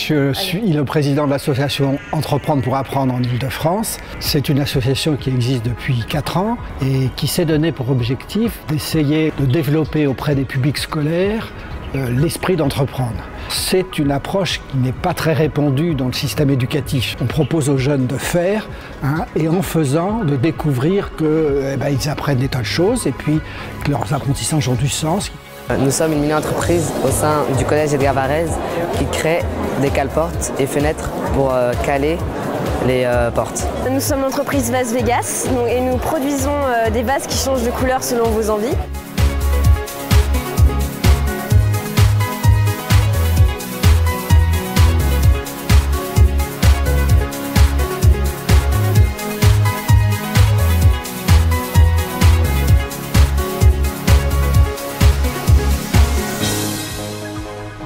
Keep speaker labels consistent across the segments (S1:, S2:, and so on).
S1: Je suis le président de l'association Entreprendre pour apprendre en Île-de-France. C'est une association qui existe depuis 4 ans et qui s'est donné pour objectif d'essayer de développer auprès des publics scolaires l'esprit d'entreprendre. C'est une approche qui n'est pas très répandue dans le système éducatif. On propose aux jeunes de faire et en faisant, de découvrir qu'ils apprennent des tas de choses et puis que leurs apprentissages ont du sens.
S2: Nous sommes une mini-entreprise au sein du collège Edgar Varèse qui crée des cale-portes et fenêtres pour caler les portes.
S3: Nous sommes l'entreprise Vase Vegas et nous produisons des vases qui changent de couleur selon vos envies.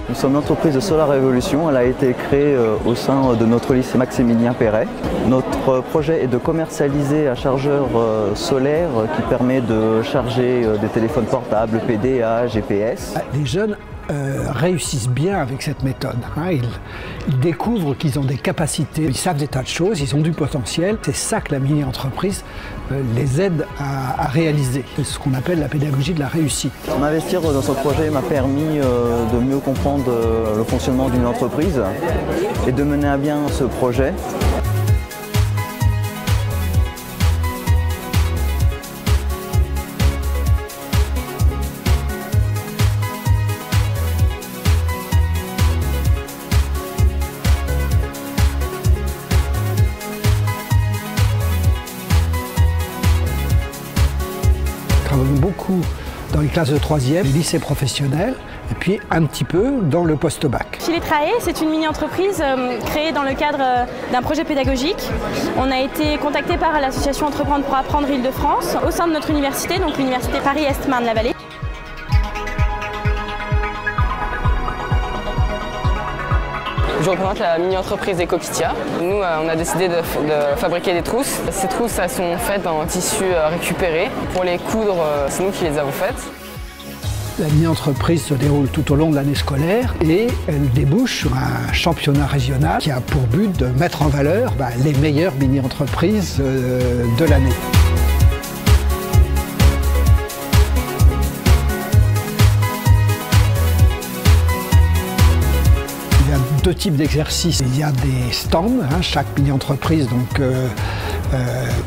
S4: Nous sommes l'entreprise de Solar Révolution. Elle a été créée au sein de notre lycée Maximilien Perret. Notre projet est de commercialiser un chargeur solaire qui permet de charger des téléphones portables, PDA, GPS.
S1: Les jeunes réussissent bien avec cette méthode. Ils découvrent qu'ils ont des capacités, ils savent des tas de choses, ils ont du potentiel. C'est ça que la mini-entreprise les aide à réaliser. C'est ce qu'on appelle la pédagogie de la réussite.
S4: M'investir dans ce projet m'a permis de mieux comprendre le fonctionnement d'une entreprise et de mener à bien ce projet.
S1: Beaucoup dans les classes de 3e, les lycées professionnels, et puis un petit peu dans le post-bac.
S5: Filetrae, c'est une mini-entreprise créée dans le cadre d'un projet pédagogique. On a été contacté par l'association Entreprendre pour apprendre Île-de-France au sein de notre université, donc l'université Paris-Est Marne-la-Vallée.
S2: Je représente la mini-entreprise Ecopitia. Nous, on a décidé de fabriquer des trousses. Ces trousses, elles sont faites en tissu récupéré. Pour les coudre, c'est nous qui les avons faites.
S1: La mini-entreprise se déroule tout au long de l'année scolaire et elle débouche sur un championnat régional qui a pour but de mettre en valeur les meilleures mini-entreprises de l'année. Deux types d'exercices. Il y a des stands, chaque mini-entreprise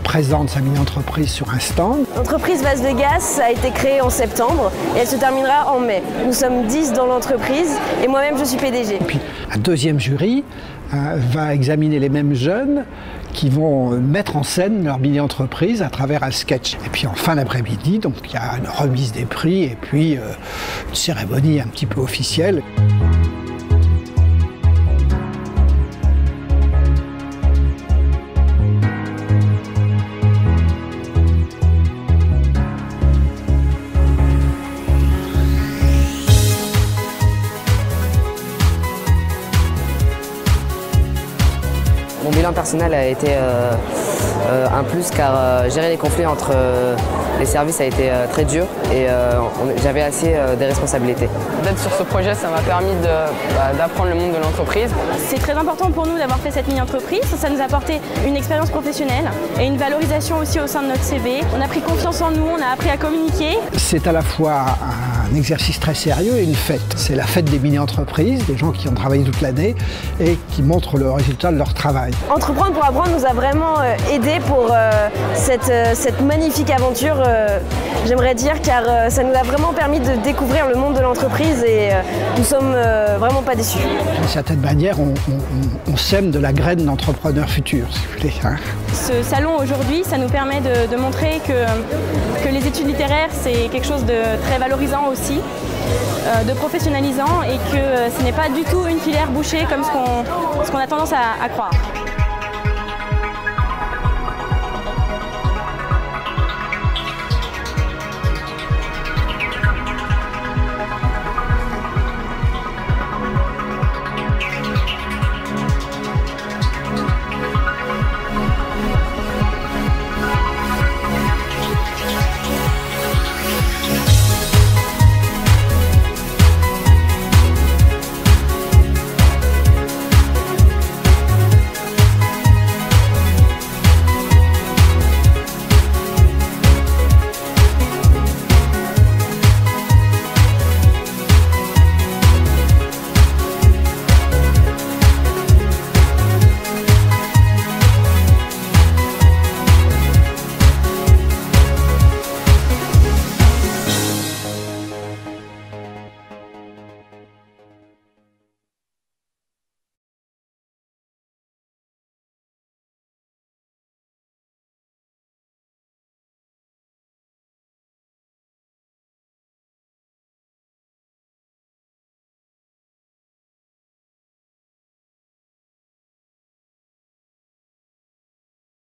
S1: présente sa mini-entreprise sur un stand.
S3: L'entreprise Vase Vegas a été créée en septembre et elle se terminera en mai. Nous sommes 10 dans l'entreprise et moi-même je suis PDG.
S1: Et puis un deuxième jury va examiner les mêmes jeunes qui vont mettre en scène leur mini-entreprise à travers un sketch. Et puis en fin d'après-midi, donc il y a une remise des prix et puis une cérémonie un petit peu officielle.
S2: Mon bilan personnel a été un plus car gérer les conflits entre les services a été très dur et j'avais assez des responsabilités. D'être sur ce projet, ça m'a permis d'apprendre le monde de l'entreprise.
S5: C'est très important pour nous d'avoir fait cette mini-entreprise. Ça nous a apporté une expérience professionnelle et une valorisation aussi au sein de notre CV. On a pris confiance en nous, on a appris à communiquer.
S1: C'est à la fois un exercice très sérieux et une fête. C'est la fête des mini-entreprises, des gens qui ont travaillé toute l'année et qui montrent le résultat de leur travail.
S3: Entreprendre pour apprendre nous a vraiment aidé pour cette magnifique aventure, j'aimerais dire, car ça nous a vraiment permis de découvrir le monde de l'entreprise et nous sommes vraiment pas déçus.
S1: D'une certaine manière, on sème de la graine d'entrepreneurs futurs, si vous voulez.
S5: Ce salon aujourd'hui, ça nous permet de montrer que les études littéraires, c'est quelque chose de très valorisant aussi, de professionnalisant et que ce n'est pas du tout une filière bouchée comme ce qu'on a tendance à croire.